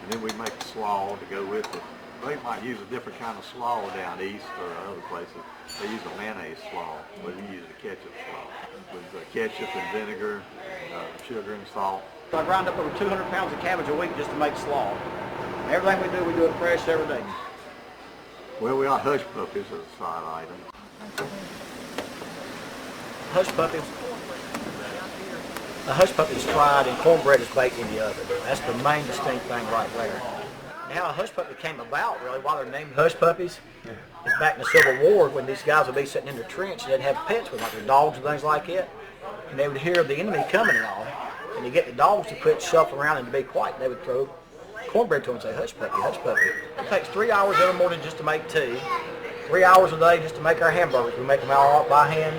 And then we make a slaw to go with it. They might use a different kind of slaw down east or other places. They use a mayonnaise slaw, but we use a ketchup slaw with ketchup and vinegar, sugar and salt. I grind up over 200 pounds of cabbage a week just to make slaw. And everything we do it fresh every day. Well, we got hush puppies as a side item. Hush puppies. The hush puppy is fried and cornbread is baked in the oven. That's the main distinct thing right there. Now a hush puppy came about really why they're named hush puppies. It's back in the Civil War when these guys would be sitting in their trench and they'd have pets with like their dogs and things like it. And they would hear the enemy coming and all. And to get the dogs to quit shuffling around and to be quiet, they would throw cornbread to them and say, hush puppy, hush puppy. It takes 3 hours every morning just to make tea. 3 hours a day just to make our hamburgers. We make them all out by hand.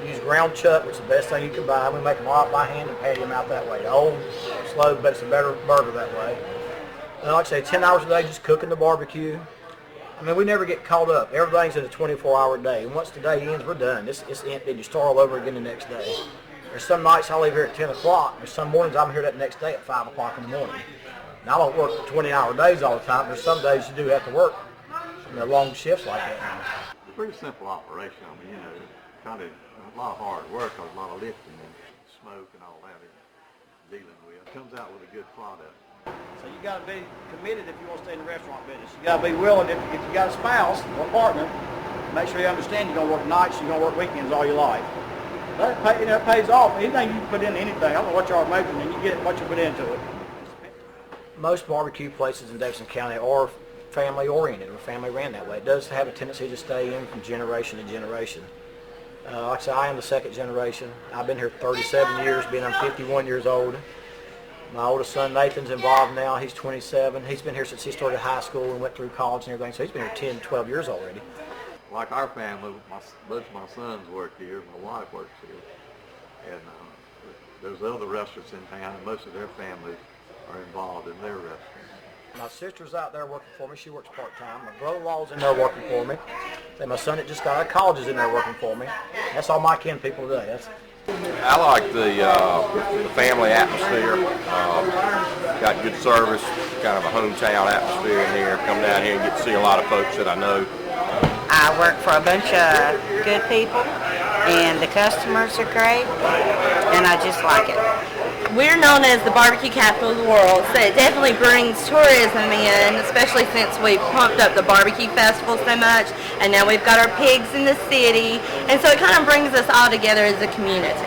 We use ground chuck, which is the best thing you can buy. We make them all out by hand and patty them out that way. Old, slow, but it's a better burger that way. And like I say, 10 hours a day just cooking the barbecue. I mean, we never get caught up. Everything's in a 24-hour day. And once the day ends, we're done. It's empty. You start all over again the next day. There's some nights I leave here at 10 o'clock. There's some mornings I'm here that next day at 5 o'clock in the morning. Now, I don't work 20-hour days all the time. There's some days you do have to work long shifts like that now. It's a pretty simple operation. I mean, you know, kind of a lot of hard work, a lot of lifting and smoke and all that dealing with. It comes out with a good product. So you got to be committed if you want to stay in the restaurant business. You got to be willing, if you got a spouse or partner, make sure you understand you're going to work nights, you're going to work weekends all your life. That pays off. Anything you put into anything, I don't know what you are making, and you get what you put into it. Most barbecue places in Davidson County are family oriented or family ran that way. It does have a tendency to stay in from generation to generation. Like I said, I am the second generation. I've been here 37 years, being I'm 51 years old. My oldest son Nathan's involved now. He's 27. He's been here since he started high school and went through college and everything. So he's been here 10, 12 years already. Like our family, both my sons work here. My wife works here. And there's other restaurants in town, and most of their families are involved in their restaurants. My sister's out there working for me. She works part-time. My brother-in-law's in there working for me. And my son that just got out of college is in there working for me. That's all my kin people today. I like the family atmosphere. Got good service, kind of a hometown atmosphere in here. Come down here and get to see a lot of folks that I know. I work for a bunch of good people, and the customers are great, and I just like it. We're known as the barbecue capital of the world, so it definitely brings tourism in, especially since we've pumped up the barbecue festival so much, and now we've got our pigs in the city, and so it kind of brings us all together as a community.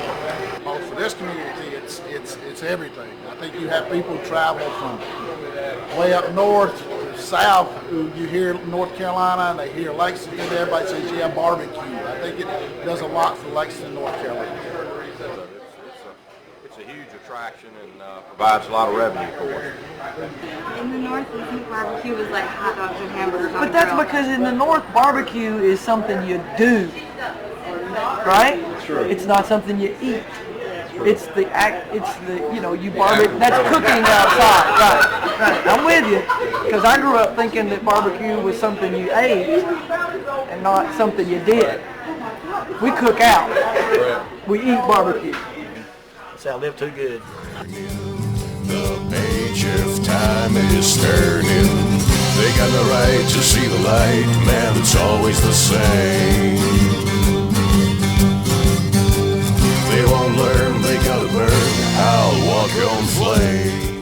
Well, for this community, it's everything. I think you have people travel from way up north, south. You hear North Carolina, and they hear Lexington. Everybody says, "Yeah, barbecue." I think it does a lot for Lexington, North Carolina. It's a huge attraction and provides a lot of revenue for us. In the north, we think barbecue is like hot dogs and hamburgers. But that's because in the north, barbecue is something you do, right? Sure. It's not something you eat. It's the act. It's the you barbecue. That's cooking outside, right? I'm with you, because I grew up thinking that barbecue was something you ate and not something you did. We cook out. We eat barbecue. I live too good. The page of time is turning. They got the right to see the light, man, it's always the same. They won't learn, they gotta burn, I'll walk on flame.